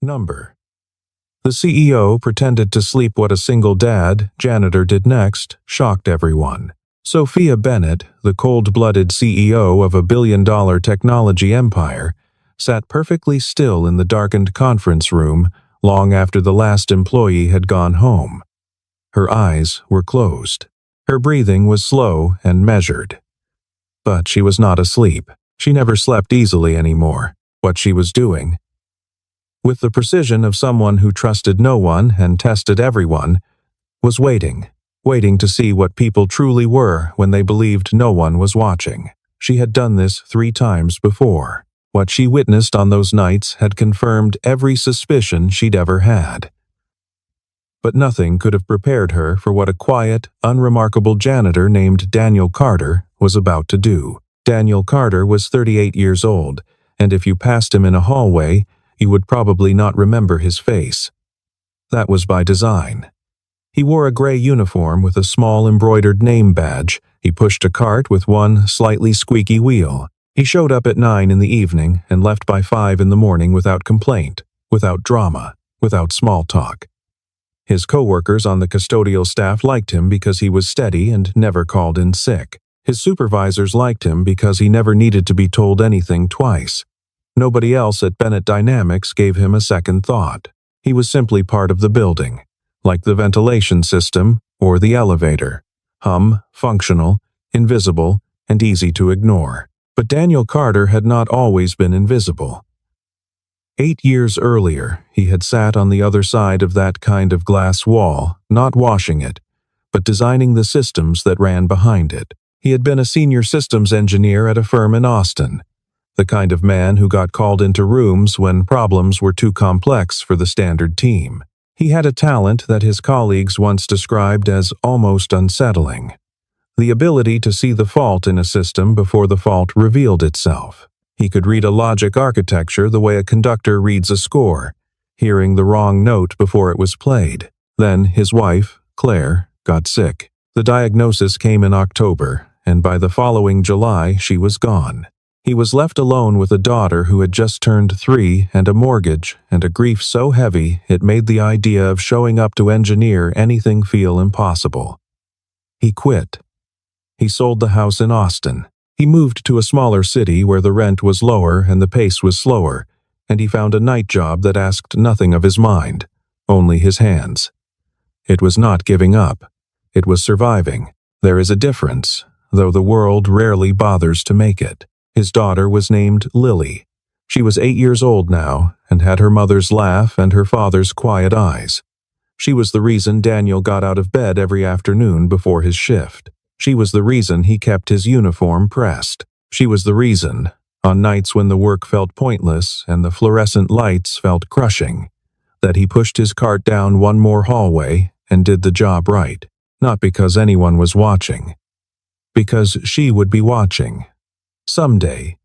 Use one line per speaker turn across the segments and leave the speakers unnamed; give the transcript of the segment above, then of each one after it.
number. The CEO pretended to sleep. What a single dad, Janitor, did next shocked everyone. Sophia Bennett, the cold-blooded CEO of a billion-dollar technology empire, sat perfectly still in the darkened conference room long after the last employee had gone home. Her eyes were closed. Her breathing was slow and measured. But she was not asleep. She never slept easily anymore. What she was doing, with the precision of someone who trusted no one and tested everyone, was waiting to see what people truly were when they believed no one was watching. She had done this 3 times before. What she witnessed on those nights had confirmed every suspicion she'd ever had. But nothing could have prepared her for what a quiet, unremarkable janitor named Daniel Carter was about to do. Daniel Carter was 38 years old, and if you passed him in a hallway, you would probably not remember his face. That was by design. He wore a gray uniform with a small embroidered name badge. He pushed a cart with one slightly squeaky wheel. He showed up at 9 in the evening and left by 5 in the morning without complaint, without drama, without small talk. His co-workers on the custodial staff liked him because he was steady and never called in sick. His supervisors liked him because he never needed to be told anything twice. Nobody else at Bennett Dynamics gave him a second thought. He was simply part of the building, like the ventilation system or the elevator. Functional, invisible, and easy to ignore. But Daniel Carter had not always been invisible. 8 years earlier, he had sat on the other side of that kind of glass wall, not washing it, but designing the systems that ran behind it. He had been a senior systems engineer at a firm in Austin, the kind of man who got called into rooms when problems were too complex for the standard team. He had a talent that his colleagues once described as almost unsettling. The ability to see the fault in a system before the fault revealed itself. He could read a logic architecture the way a conductor reads a score, hearing the wrong note before it was played. Then his wife, Claire, got sick. The diagnosis came in October, and by the following July she was gone. He was left alone with a daughter who had just turned 3 and a mortgage and a grief so heavy it made the idea of showing up to engineer anything feel impossible. He quit. He sold the house in Austin. He moved to a smaller city where the rent was lower and the pace was slower, and he found a night job that asked nothing of his mind, only his hands. It was not giving up. It was surviving. There is a difference, though the world rarely bothers to make it. His daughter was named Lily. She was 8 years old now and had her mother's laugh and her father's quiet eyes. She was the reason Daniel got out of bed every afternoon before his shift. She was the reason he kept his uniform pressed. She was the reason, on nights when the work felt pointless and the fluorescent lights felt crushing, that he pushed his cart down one more hallway and did the job right. Not because anyone was watching. Because she would be watching. Someday,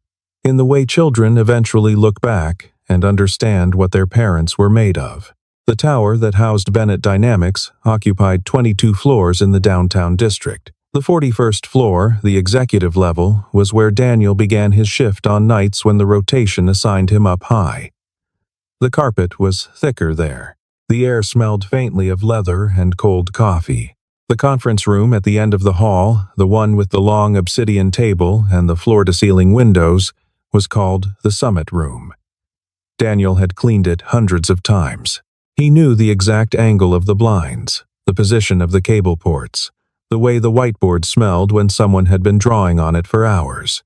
in the way children eventually look back and understand what their parents were made of. The tower that housed Bennett Dynamics occupied 22 floors in the downtown district. The 41st floor, the executive level, was where Daniel began his shift on nights when the rotation assigned him up high. The carpet was thicker there. The air smelled faintly of leather and cold coffee. The conference room at the end of the hall, the one with the long obsidian table and the floor-to-ceiling windows, was called the Summit Room. Daniel had cleaned it hundreds of times. He knew the exact angle of the blinds, the position of the cable ports, the way the whiteboard smelled when someone had been drawing on it for hours.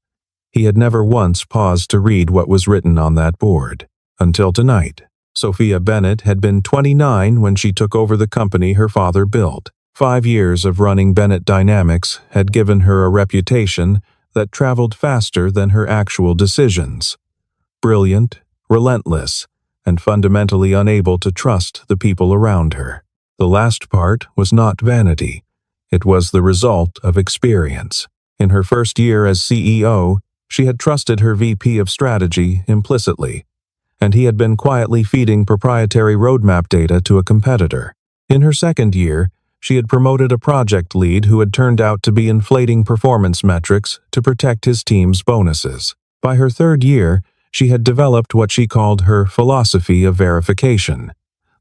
He had never once paused to read what was written on that board. Until tonight. Sophia Bennett had been 29 when she took over the company her father built. 5 years of running Bennett Dynamics had given her a reputation that traveled faster than her actual decisions. Brilliant, relentless, and fundamentally unable to trust the people around her. The last part was not vanity. It was the result of experience. In her first year as CEO, she had trusted her VP of strategy implicitly, and he had been quietly feeding proprietary roadmap data to a competitor. In her second year, she had promoted a project lead who had turned out to be inflating performance metrics to protect his team's bonuses. By her third year, She had developed what she called her philosophy of verification,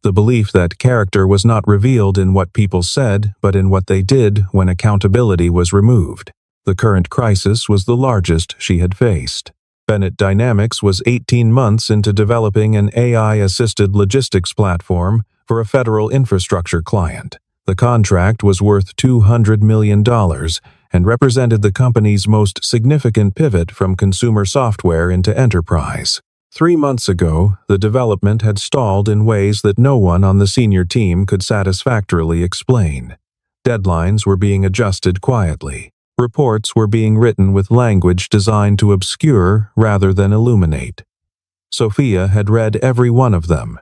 the belief that character was not revealed in what people said, but in what they did when accountability was removed. The current crisis was the largest she had faced. Bennett Dynamics was 18 months into developing an AI-assisted logistics platform for a federal infrastructure client. The contract was worth $200 million and represented the company's most significant pivot from consumer software into enterprise. 3 months ago, the development had stalled in ways that no one on the senior team could satisfactorily explain. Deadlines were being adjusted quietly. Reports were being written with language designed to obscure rather than illuminate. Sophia had read every one of them.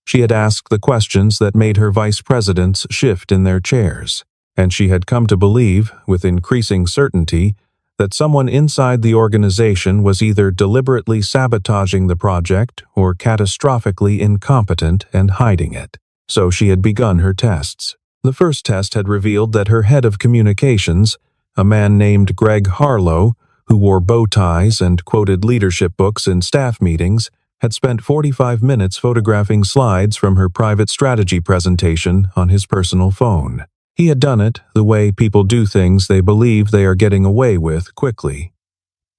She had asked the questions that made her vice presidents shift in their chairs, and she had come to believe, with increasing certainty, that someone inside the organization was either deliberately sabotaging the project or catastrophically incompetent and hiding it. So she had begun her tests. The first test had revealed that her head of communications, a man named Greg Harlow, who wore bow ties and quoted leadership books in staff meetings, had spent 45 minutes photographing slides from her private strategy presentation on his personal phone. He had done it the way people do things they believe they are getting away with quickly,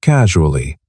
casually,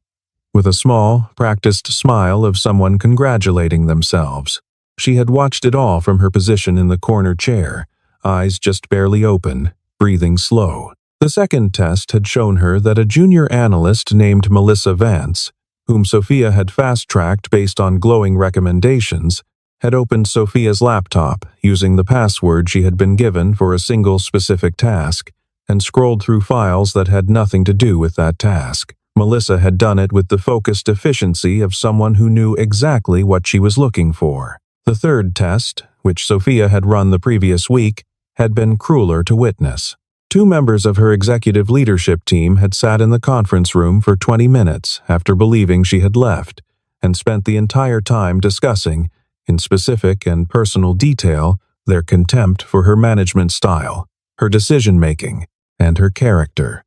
with a small, practiced smile of someone congratulating themselves. She had watched it all from her position in the corner chair, eyes just barely open, breathing slow. The second test had shown her that a junior analyst named Melissa Vance, whom Sophia had fast-tracked based on glowing recommendations, had opened Sophia's laptop using the password she had been given for a single specific task and scrolled through files that had nothing to do with that task. Melissa had done it with the focused efficiency of someone who knew exactly what she was looking for. The third test, which Sophia had run the previous week, had been crueler to witness. 2 members of her executive leadership team had sat in the conference room for 20 minutes after believing she had left, and spent the entire time discussing, in specific and personal detail, their contempt for her management style, her decision-making, and her character.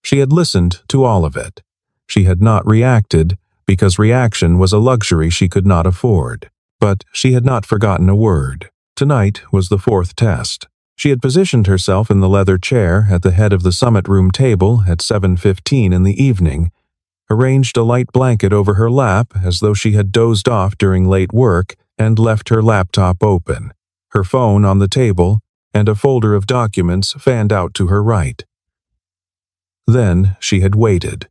She had listened to all of it. She had not reacted, because reaction was a luxury she could not afford. But she had not forgotten a word. Tonight was the 4th test. She had positioned herself in the leather chair at the head of the summit room table at 7:15 in the evening, arranged a light blanket over her lap as though she had dozed off during late work, and left her laptop open, her phone on the table, and a folder of documents fanned out to her right. Then she had waited.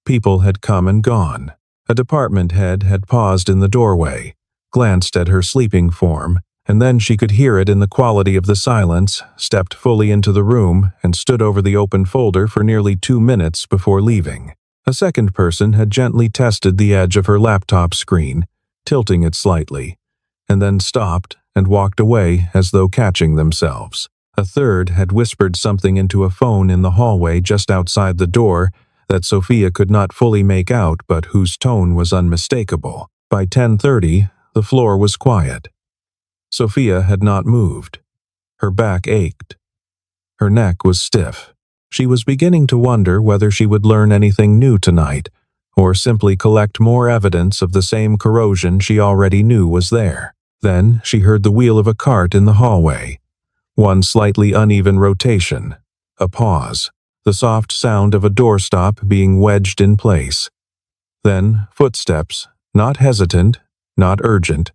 People had come and gone. A department head had paused in the doorway, glanced at her sleeping form, and then she could hear it in the quality of the silence, stepped fully into the room, and stood over the open folder for nearly 2 minutes before leaving. A second person had gently tested the edge of her laptop screen, tilting it slightly, and then stopped and walked away as though catching themselves. A third had whispered something into a phone in the hallway just outside the door that Sophia could not fully make out but whose tone was unmistakable. By 10:30, the floor was quiet. Sophia had not moved. Her back ached. Her neck was stiff. She was beginning to wonder whether she would learn anything new tonight, or simply collect more evidence of the same corrosion she already knew was there. Then she heard the wheel of a cart in the hallway. One slightly uneven rotation. A pause. The soft sound of a doorstop being wedged in place. Then footsteps, not hesitant, not urgent.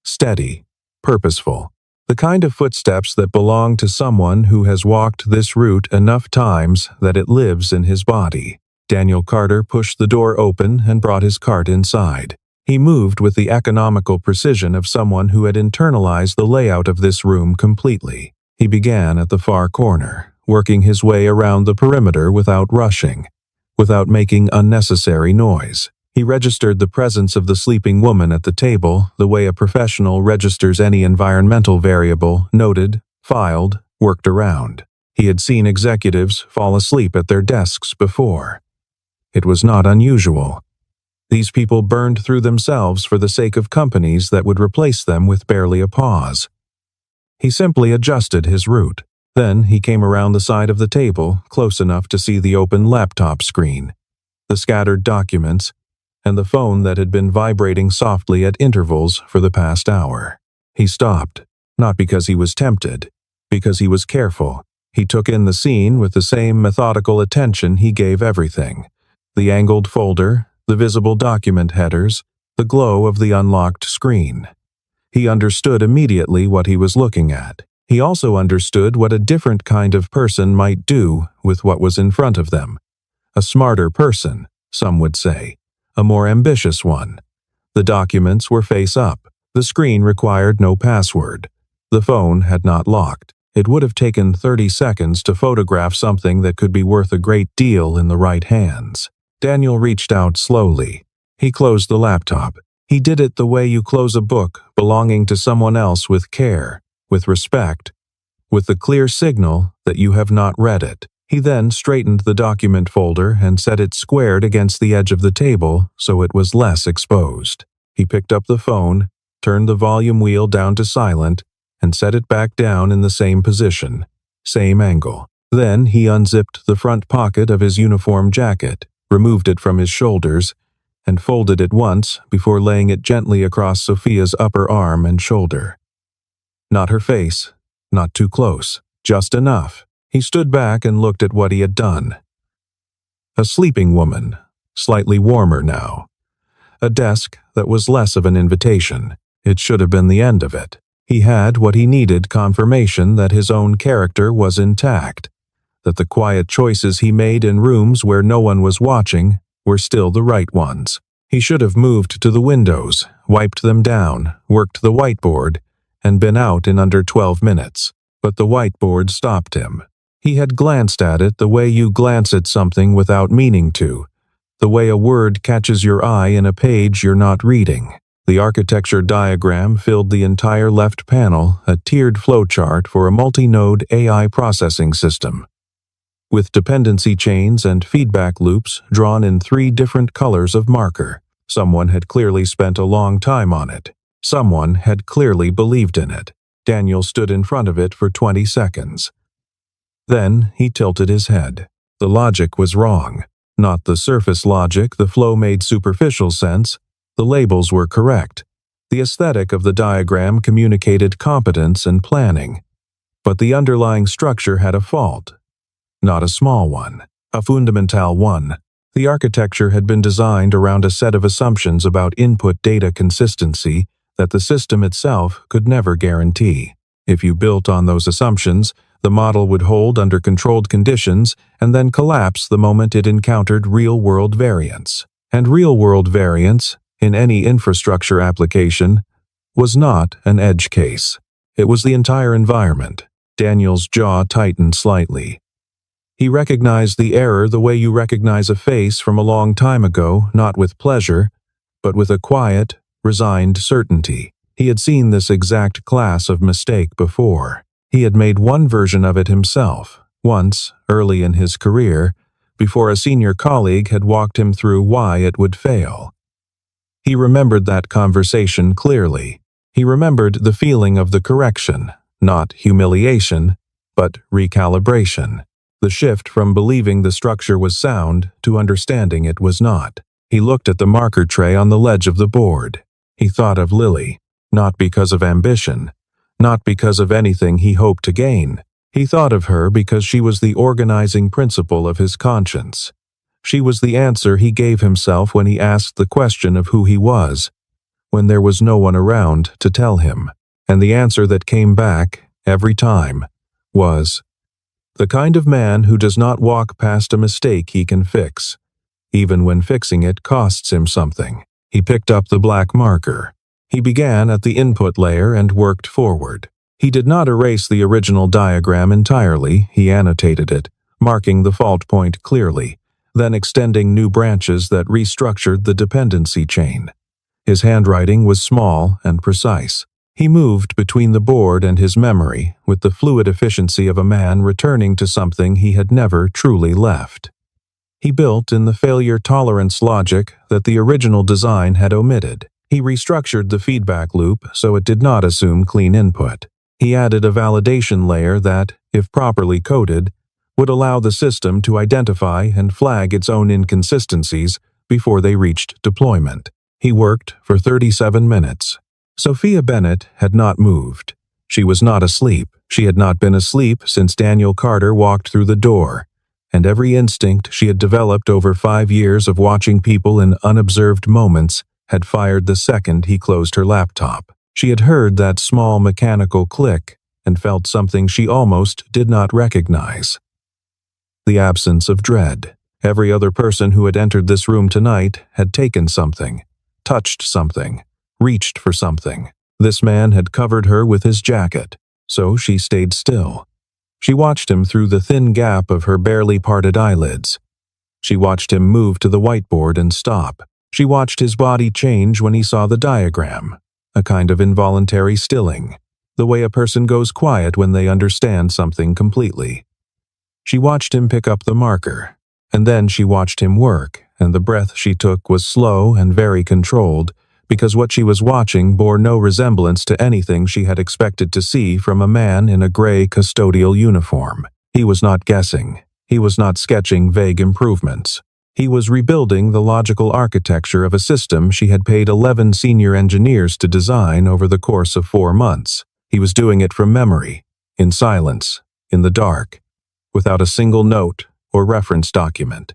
Steady. Purposeful. The kind of footsteps that belong to someone who has walked this route enough times that it lives in his body. Daniel Carter pushed the door open and brought his cart inside. He moved with the economical precision of someone who had internalized the layout of this room completely. He began at the far corner, working his way around the perimeter without rushing, without making unnecessary noise. He registered the presence of the sleeping woman at the table the way a professional registers any environmental variable, noted, filed, worked around. He had seen executives fall asleep at their desks before. It was not unusual. These people burned through themselves for the sake of companies that would replace them with barely a pause. He simply adjusted his route. Then he came around the side of the table, close enough to see the open laptop screen, the scattered documents, and the phone that had been vibrating softly at intervals for the past hour. He stopped, not because he was tempted, because he was careful. He took in the scene with the same methodical attention he gave everything. The angled folder, the visible document headers, the glow of the unlocked screen. He understood immediately what he was looking at. He also understood what a different kind of person might do with what was in front of them. A smarter person, some would say. A more ambitious one. The documents were face up. The screen required no password. The phone had not locked. It would have taken 30 seconds to photograph something that could be worth a great deal in the right hands. Daniel reached out slowly. He closed the laptop. He did it the way you close a book belonging to someone else with care, with respect, with the clear signal that you have not read it. He then straightened the document folder and set it squared against the edge of the table so it was less exposed. He picked up the phone, turned the volume wheel down to silent, and set it back down in the same position, same angle. Then he unzipped the front pocket of his uniform jacket, removed it from his shoulders, and folded it once before laying it gently across Sophia's upper arm and shoulder. Not her face, not too close, just enough. He stood back and looked at what he had done. A sleeping woman, slightly warmer now. A desk that was less of an invitation. It should have been the end of it. He had what he needed, confirmation that his own character was intact, that the quiet choices he made in rooms where no one was watching were still the right ones. He should have moved to the windows, wiped them down, worked the whiteboard, and been out in under 12 minutes. But the whiteboard stopped him. He had glanced at it the way you glance at something without meaning to, the way a word catches your eye in a page you're not reading. The architecture diagram filled the entire left panel, a tiered flowchart for a multi-node AI processing system, with dependency chains and feedback loops drawn in 3 different colors of marker. Someone had clearly spent a long time on it. Someone had clearly believed in it. Daniel stood in front of it for 20 seconds. Then he tilted his head. The logic was wrong. Not the surface logic, the flow made superficial sense. The labels were correct. The aesthetic of the diagram communicated competence and planning. But the underlying structure had a fault. Not a small one, a fundamental one. The architecture had been designed around a set of assumptions about input data consistency that the system itself could never guarantee. If you built on those assumptions, the model would hold under controlled conditions and then collapse the moment it encountered real-world variance. And real-world variance, in any infrastructure application, was not an edge case. It was the entire environment. Daniel's jaw tightened slightly. He recognized the error the way you recognize a face from a long time ago, not with pleasure, but with a quiet, resigned certainty. He had seen this exact class of mistake before. He had made one version of it himself, once, early in his career, before a senior colleague had walked him through why it would fail. He remembered that conversation clearly. He remembered the feeling of the correction, not humiliation, but recalibration. The shift from believing the structure was sound to understanding it was not. He looked at the marker tray on the ledge of the board. He thought of Lily, not because of ambition, not because of anything he hoped to gain. He thought of her because she was the organizing principle of his conscience. She was the answer he gave himself when he asked the question of who he was, when there was no one around to tell him. And the answer that came back, every time, was, the kind of man who does not walk past a mistake he can fix, even when fixing it costs him something. He picked up the black marker. He began at the input layer and worked forward. He did not erase the original diagram entirely, he annotated it, marking the fault point clearly, then extending new branches that restructured the dependency chain. His handwriting was small and precise. He moved between the board and his memory with the fluid efficiency of a man returning to something he had never truly left. He built in the failure tolerance logic that the original design had omitted. He restructured the feedback loop so it did not assume clean input. He added a validation layer that, if properly coded, would allow the system to identify and flag its own inconsistencies before they reached deployment. He worked for 37 minutes. Sophia Bennett had not moved. She was not asleep. She had not been asleep since Daniel Carter walked through the door, and every instinct she had developed over 5 years of watching people in unobserved moments had fired the second he closed her laptop. She had heard that small mechanical click and felt something she almost did not recognize. The absence of dread. Every other person who had entered this room tonight had taken something, touched something, reached for something. This man had covered her with his jacket, so she stayed still. She watched him through the thin gap of her barely parted eyelids. She watched him move to the whiteboard and stop. She watched his body change when he saw the diagram, a kind of involuntary stilling, the way a person goes quiet when they understand something completely. She watched him pick up the marker, and then she watched him work, and the breath she took was slow and very controlled, because what she was watching bore no resemblance to anything she had expected to see from a man in a gray custodial uniform. He was not guessing. He was not sketching vague improvements. He was rebuilding the logical architecture of a system she had paid 11 senior engineers to design over the course of 4 months. He was doing it from memory, in silence, in the dark, without a single note or reference document.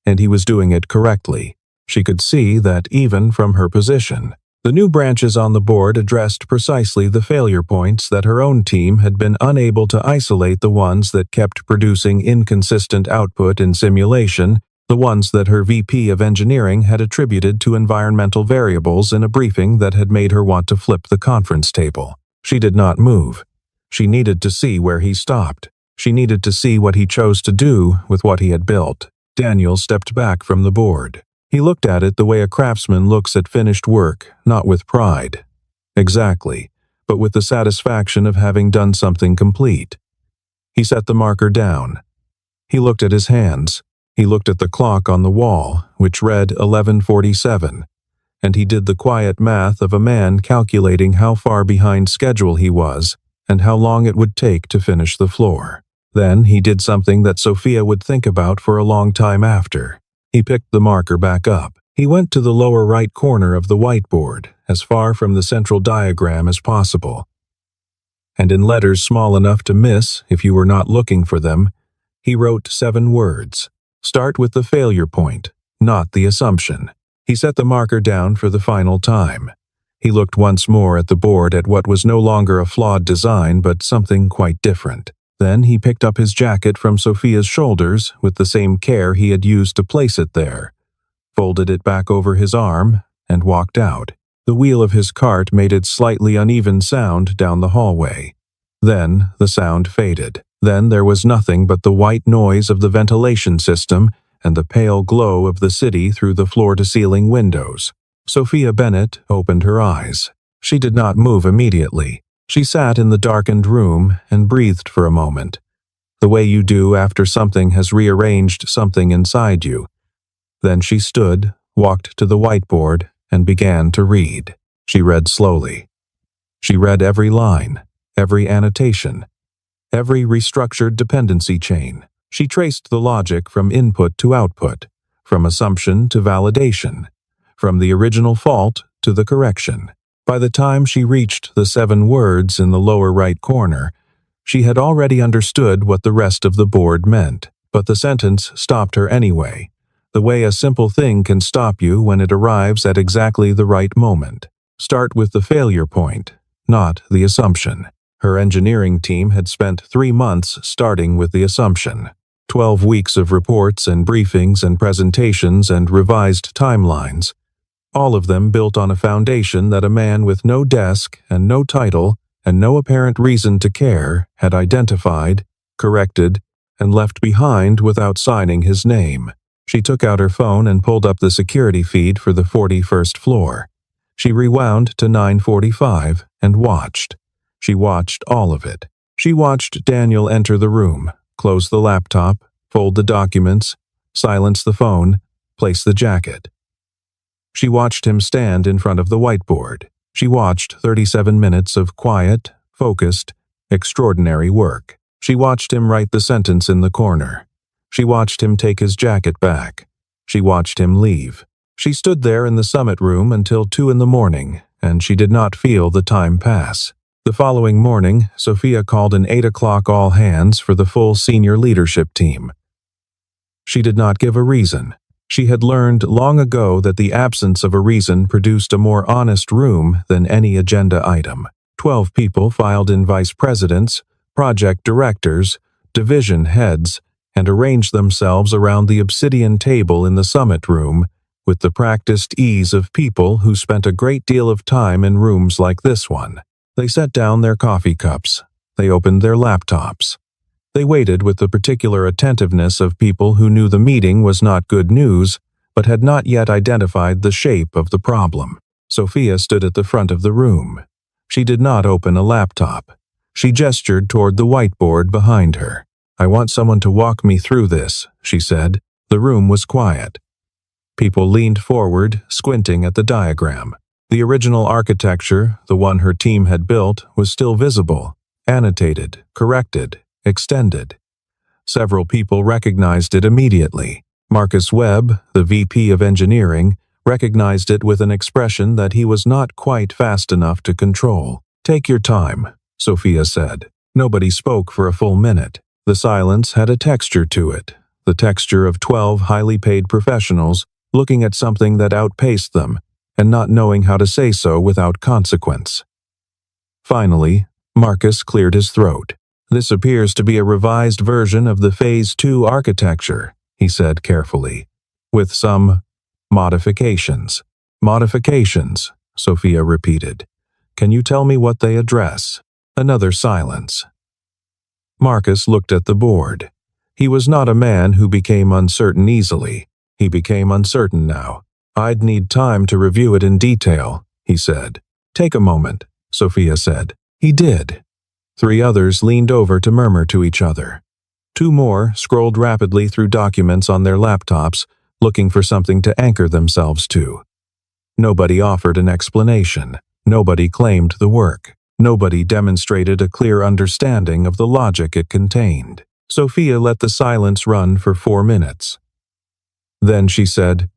And he was doing it correctly. She could see that even from her position. The new branches on the board addressed precisely the failure points that her own team had been unable to isolate, the ones that kept producing inconsistent output in simulation, the ones that her VP of engineering had attributed to environmental variables in a briefing that had made her want to flip the conference table. She did not move. She needed to see where he stopped. She needed to see what he chose to do with what he had built. Daniel stepped back from the board. He looked at it the way a craftsman looks at finished work, not with pride. Exactly, but with the satisfaction of having done something complete. He set the marker down. He looked at his hands. He looked at the clock on the wall, which read 11:47, and he did the quiet math of a man calculating how far behind schedule he was and how long it would take to finish the floor. Then he did something that Sophia would think about for a long time after. He picked the marker back up. He went to the lower right corner of the whiteboard, as far from the central diagram as possible. And in letters small enough to miss if you were not looking for them, he wrote 7 words. Start with the failure point, not the assumption. He set the marker down for the final time. He looked once more at the board at what was no longer a flawed design but something quite different. Then he picked up his jacket from Sophia's shoulders with the same care he had used to place it there, folded it back over his arm, and walked out. The wheel of his cart made its slightly uneven sound down the hallway. Then the sound faded. Then there was nothing but the white noise of the ventilation system and the pale glow of the city through the floor-to-ceiling windows. Sophia Bennett opened her eyes. She did not move immediately. She sat in the darkened room and breathed for a moment, the way you do after something has rearranged something inside you. Then she stood, walked to the whiteboard, and began to read. She read slowly. She read every line, every annotation, every restructured dependency chain. She traced the logic from input to output, from assumption to validation, from the original fault to the correction. By the time she reached the 7 words in the lower right corner, she had already understood what the rest of the board meant, but the sentence stopped her anyway, the way a simple thing can stop you when it arrives at exactly the right moment. Start with the failure point, not the assumption. Her engineering team had spent 3 months starting with the assumption. 12 weeks of reports and briefings and presentations and revised timelines, all of them built on a foundation that a man with no desk and no title and no apparent reason to care had identified, corrected, and left behind without signing his name. She took out her phone and pulled up the security feed for the 41st floor. She rewound to 9:45 and watched. She watched all of it. She watched Daniel enter the room, close the laptop, fold the documents, silence the phone, place the jacket. She watched him stand in front of the whiteboard. She watched 37 minutes of quiet, focused, extraordinary work. She watched him write the sentence in the corner. She watched him take his jacket back. She watched him leave. She stood there in the summit room until 2 in the morning, and she did not feel the time pass. The following morning, Sophia called an 8 o'clock all hands for the full senior leadership team. She did not give a reason. She had learned long ago that the absence of a reason produced a more honest room than any agenda item. 12 people filed in vice presidents, project directors, division heads, and arranged themselves around the obsidian table in the summit room with the practiced ease of people who spent a great deal of time in rooms like this one. They set down their coffee cups. They opened their laptops. They waited with the particular attentiveness of people who knew the meeting was not good news, but had not yet identified the shape of the problem. Sophia stood at the front of the room. She did not open a laptop. She gestured toward the whiteboard behind her. "I want someone to walk me through this," she said. The room was quiet. People leaned forward, squinting at the diagram. The original architecture, the one her team had built, was still visible, annotated, corrected, extended. Several people recognized it immediately. Marcus Webb, the VP of Engineering, recognized it with an expression that he was not quite fast enough to control. "Take your time," Sophia said. Nobody spoke for a full minute. The silence had a texture to it, the texture of 12 highly paid professionals looking at something that outpaced them and not knowing how to say so without consequence. Finally, Marcus cleared his throat. "This appears to be a revised version of the Phase 2 architecture," he said carefully, "with some modifications." "Modifications," Sophia repeated. "Can you tell me what they address?" Another silence. Marcus looked at the board. He was not a man who became uncertain easily. He became uncertain now. "I'd need time to review it in detail," he said. "Take a moment," Sophia said. He did. 3 others leaned over to murmur to each other. 2 more scrolled rapidly through documents on their laptops, looking for something to anchor themselves to. Nobody offered an explanation. Nobody claimed the work. Nobody demonstrated a clear understanding of the logic it contained. Sophia let the silence run for 4 minutes. Then she said,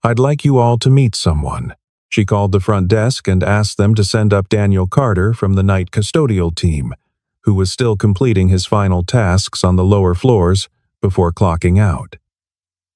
"I'd like you all to meet someone." She called the front desk and asked them to send up Daniel Carter from the night custodial team, who was still completing his final tasks on the lower floors before clocking out.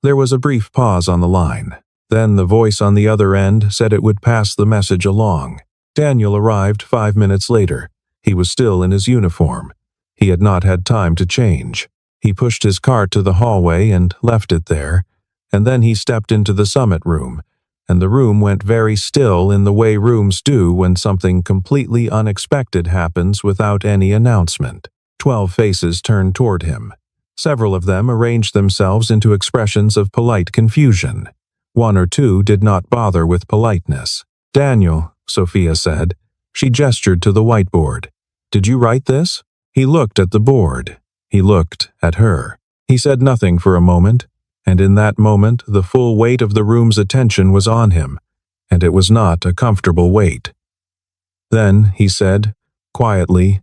There was a brief pause on the line. Then the voice on the other end said it would pass the message along. Daniel arrived 5 minutes later. He was still in his uniform. He had not had time to change. He pushed his cart to the hallway and left it there, and then he stepped into the summit room, and the room went very still in the way rooms do when something completely unexpected happens without any announcement. 12 faces turned toward him. Several of them arranged themselves into expressions of polite confusion. 1 or 2 did not bother with politeness. "Daniel," Sophia said. She gestured to the whiteboard. "Did you write this?" He looked at the board. He looked at her. He said nothing for a moment, and in that moment the full weight of the room's attention was on him, and it was not a comfortable weight. Then he said, quietly,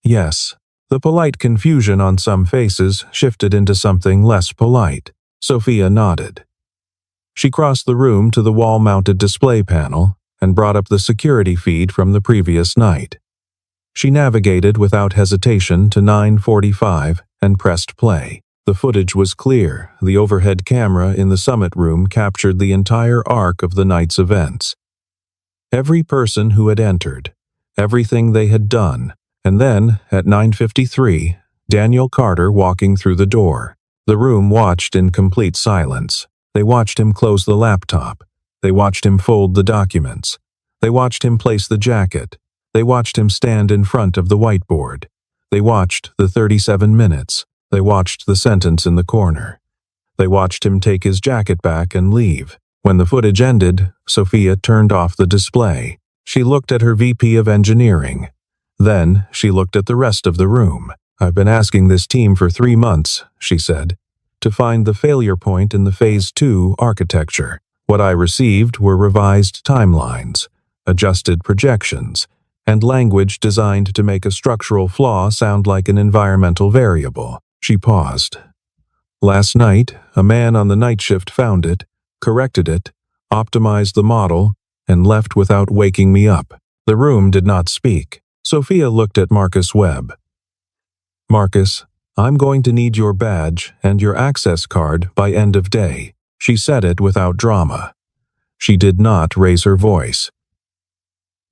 "Yes." The polite confusion on some faces shifted into something less polite. Sophia nodded. She crossed the room to the wall-mounted display panel and brought up the security feed from the previous night. She navigated without hesitation to 9:45 and pressed play. The footage was clear. The overhead camera in the summit room captured the entire arc of the night's events. Every person who had entered, everything they had done, and then, at 9:53, Daniel Carter walking through the door. The room watched in complete silence. They watched him close the laptop. They watched him fold the documents. They watched him place the jacket. They watched him stand in front of the whiteboard. They watched the 37 minutes. They watched the sentence in the corner. They watched him take his jacket back and leave. When the footage ended, Sophia turned off the display. She looked at her VP of Engineering. Then she looked at the rest of the room. "I've been asking this team for 3 months," she said, "to find the failure point in the Phase 2 architecture. What I received were revised timelines, adjusted projections, and language designed to make a structural flaw sound like an environmental variable." She paused. Last night, a man on the night shift found it, corrected it, optimized the model, and left without waking me up. The room did not speak. Sophia looked at Marcus Webb. Marcus, I'm going to need your badge and your access card by end of day. She said it without drama. She did not raise her voice.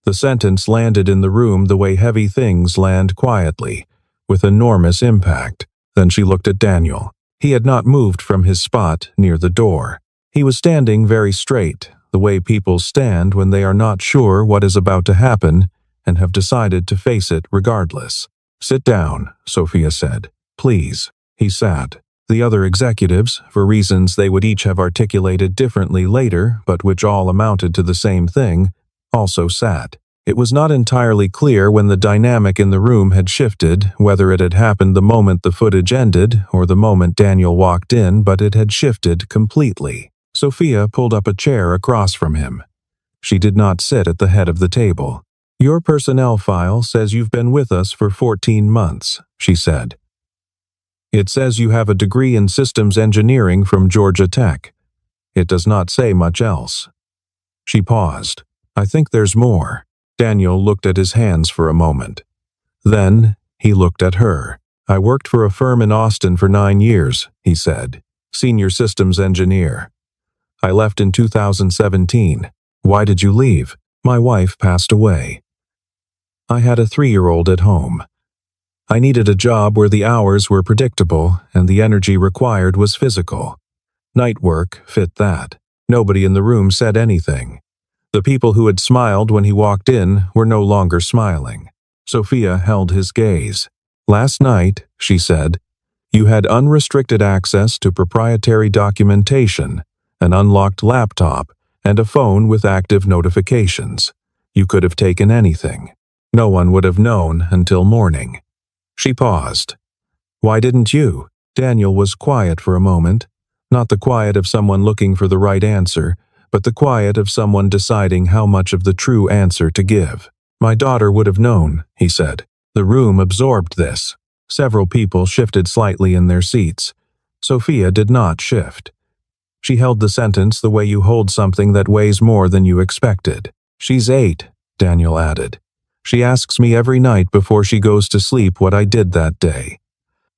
The sentence landed in the room the way heavy things land quietly, with enormous impact. Then she looked at Daniel. He had not moved from his spot near the door. He was standing very straight, the way people stand when they are not sure what is about to happen and have decided to face it regardless. Sit down, Sophia said. Please. He sat. The other executives, for reasons they would each have articulated differently later, but which all amounted to the same thing, also sat. It was not entirely clear when the dynamic in the room had shifted, whether it had happened the moment the footage ended or the moment Daniel walked in, but it had shifted completely. Sophia pulled up a chair across from him. She did not sit at the head of the table. Your personnel file says you've been with us for 14 months, she said. It says you have a degree in systems engineering from Georgia Tech. It does not say much else. She paused. I think there's more. Daniel looked at his hands for a moment. Then, he looked at her. I worked for a firm in Austin for 9 years, he said. Senior systems engineer. I left in 2017. Why did you leave? My wife passed away. I had a 3-year-old at home. I needed a job where the hours were predictable and the energy required was physical. Night work fit that. Nobody in the room said anything. The people who had smiled when he walked in were no longer smiling. Sophia held his gaze. Last night, she said, you had unrestricted access to proprietary documentation, an unlocked laptop, and a phone with active notifications. You could have taken anything. No one would have known until morning. She paused. Why didn't you? Daniel was quiet for a moment, not the quiet of someone looking for the right answer, but the quiet of someone deciding how much of the true answer to give. My daughter would have known, he said. The room absorbed this. Several people shifted slightly in their seats. Sophia did not shift. She held the sentence the way you hold something that weighs more than you expected. She's 8, Daniel added. She asks me every night before she goes to sleep what I did that day.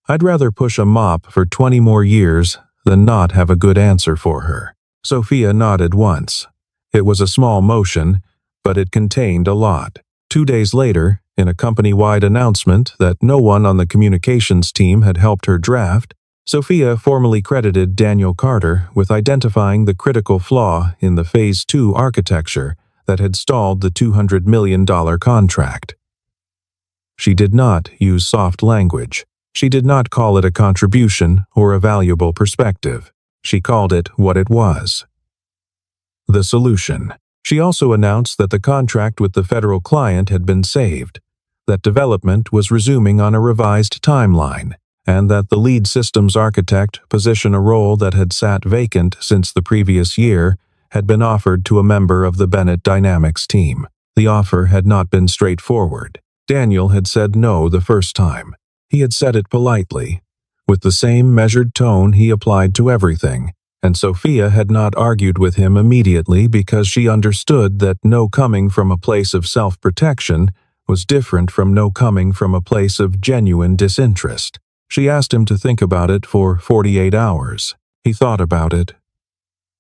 I'd rather push a mop for 20 more years than not have a good answer for her. Sophia nodded once. It was a small motion, but it contained a lot. 2 days later, in a company-wide announcement that no one on the communications team had helped her draft, Sophia formally credited Daniel Carter with identifying the critical flaw in the Phase 2 architecture that had stalled the $200 million contract. She did not use soft language. She did not call it a contribution or a valuable perspective. She called it what it was. The solution. She also announced that the contract with the federal client had been saved, that development was resuming on a revised timeline, and that the lead systems architect position, a role that had sat vacant since the previous year, had been offered to a member of the Bennett Dynamics team. The offer had not been straightforward. Daniel had said no the first time. He had said it politely, with the same measured tone he applied to everything, and Sophia had not argued with him immediately because she understood that no coming from a place of self-protection was different from no coming from a place of genuine disinterest. She asked him to think about it for 48 hours. He thought about it.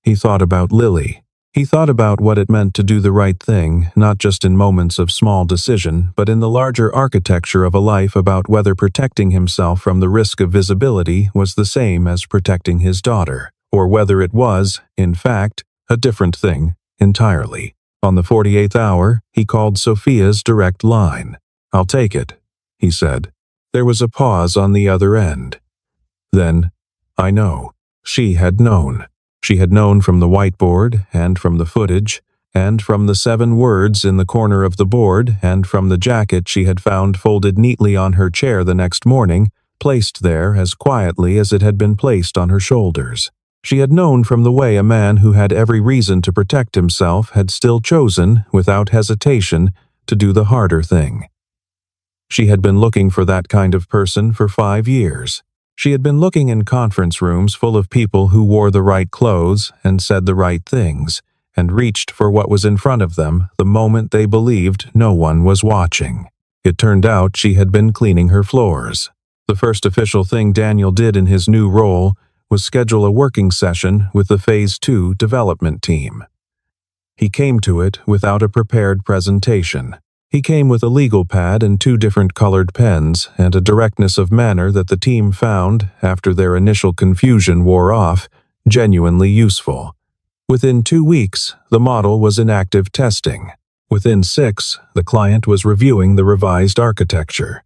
He thought about Lily. He thought about what it meant to do the right thing, not just in moments of small decision, but in the larger architecture of a life, about whether protecting himself from the risk of visibility was the same as protecting his daughter, or whether it was, in fact, a different thing entirely. On the 48th hour, he called Sophia's direct line. I'll take it, he said. There was a pause on the other end. Then, I know. She had known. She had known from the whiteboard, and from the footage, and from the 7 words in the corner of the board, and from the jacket she had found folded neatly on her chair the next morning, placed there as quietly as it had been placed on her shoulders. She had known from the way a man who had every reason to protect himself had still chosen, without hesitation, to do the harder thing. She had been looking for that kind of person for 5 years. She had been looking in conference rooms full of people who wore the right clothes and said the right things, and reached for what was in front of them the moment they believed no one was watching. It turned out she had been cleaning her floors. The first official thing Daniel did in his new role was schedule a working session with the Phase 2 development team. He came to it without a prepared presentation. He came with a legal pad and 2 different colored pens and a directness of manner that the team found, after their initial confusion wore off, genuinely useful. Within 2 weeks, the model was in active testing. Within 6, the client was reviewing the revised architecture.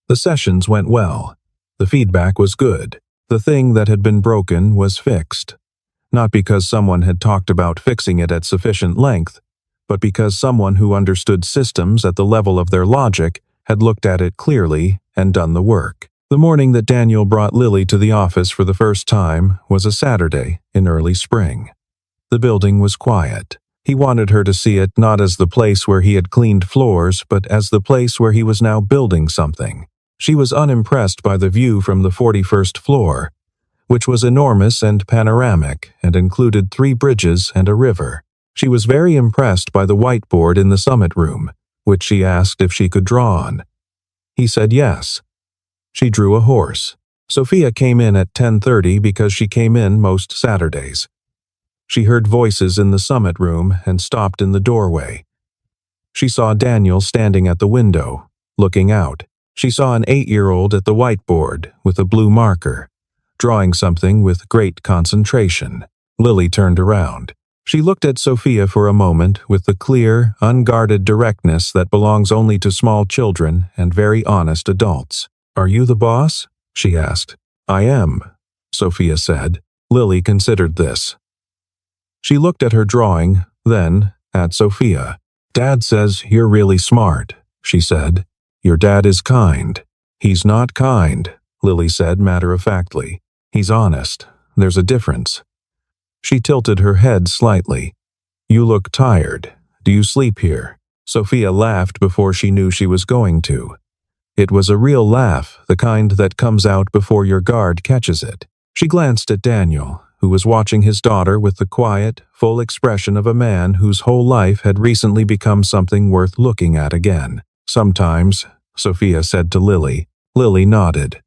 The sessions went well. The feedback was good. The thing that had been broken was fixed. Not because someone had talked about fixing it at sufficient length, but because someone who understood systems at the level of their logic had looked at it clearly and done the work. The morning that Daniel brought Lily to the office for the first time was a Saturday in early spring. The building was quiet. He wanted her to see it not as the place where he had cleaned floors, but as the place where he was now building something. She was unimpressed by the view from the 41st floor, which was enormous and panoramic and included 3 bridges and a river. She was very impressed by the whiteboard in the summit room, which she asked if she could draw on. He said yes. She drew a horse. Sophia came in at 10:30 because she came in most Saturdays. She heard voices in the summit room and stopped in the doorway. She saw Daniel standing at the window, looking out. She saw an 8-year-old at the whiteboard with a blue marker, drawing something with great concentration. Lily turned around. She looked at Sophia for a moment with the clear, unguarded directness that belongs only to small children and very honest adults. "Are you the boss?" she asked. "I am," Sophia said. Lily considered this. She looked at her drawing, then at Sophia. "Dad says you're really smart," she said. "Your dad is kind." "He's not kind," Lily said matter-of-factly. "He's honest. There's a difference." She tilted her head slightly. "You look tired. Do you sleep here?" Sophia laughed before she knew she was going to. It was a real laugh, the kind that comes out before your guard catches it. She glanced at Daniel, who was watching his daughter with the quiet, full expression of a man whose whole life had recently become something worth looking at again. "Sometimes," Sophia said to Lily. Lily nodded.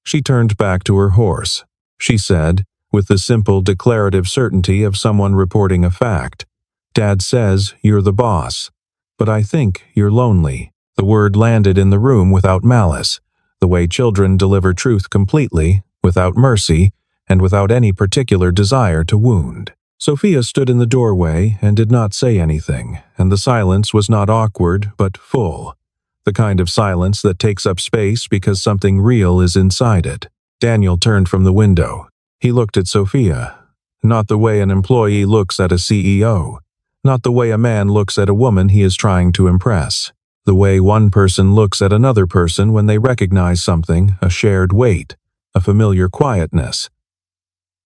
She turned back to her horse. She said, with the simple declarative certainty of someone reporting a fact, "Dad says you're the boss, but I think you're lonely." The word landed in the room without malice, the way children deliver truth completely, without mercy, and without any particular desire to wound. Sophia stood in the doorway and did not say anything, and the silence was not awkward but full, the kind of silence that takes up space because something real is inside it. Daniel turned from the window. He looked at Sophia, not the way an employee looks at a CEO, not the way a man looks at a woman he is trying to impress, the way one person looks at another person when they recognize something, a shared weight, a familiar quietness,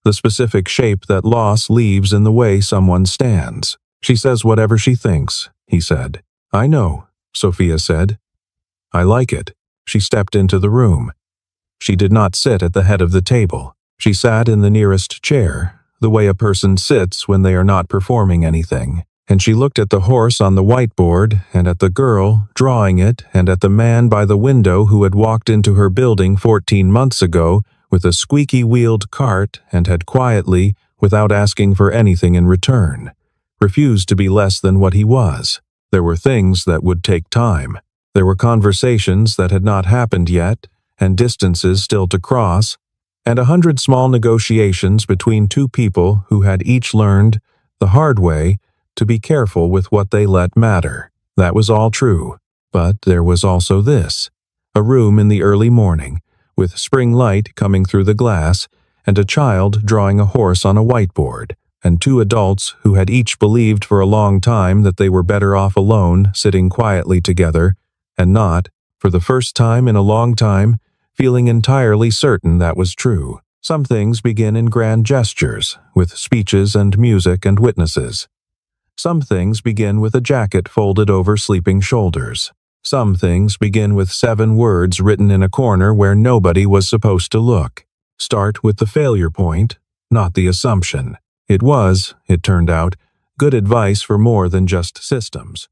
the specific shape that loss leaves in the way someone stands. "She says whatever she thinks," he said. "I know," Sophia said. "I like it." She stepped into the room. She did not sit at the head of the table. She sat in the nearest chair, the way a person sits when they are not performing anything, and she looked at the horse on the whiteboard and at the girl drawing it and at the man by the window who had walked into her building 14 months ago with a squeaky-wheeled cart and had quietly, without asking for anything in return, refused to be less than what he was. There were things that would take time. There were conversations that had not happened yet, and distances still to cross, and 100 small negotiations between 2 people who had each learned, the hard way, to be careful with what they let matter. That was all true. But there was also this: a room in the early morning, with spring light coming through the glass, and a child drawing a horse on a whiteboard, and 2 adults who had each believed for a long time that they were better off alone, sitting quietly together, and not, for the first time in a long time, feeling entirely certain that was true. Some things begin in grand gestures, with speeches and music and witnesses. Some things begin with a jacket folded over sleeping shoulders. Some things begin with 7 words written in a corner where nobody was supposed to look. Start with the failure point, not the assumption. It turned out, good advice for more than just systems.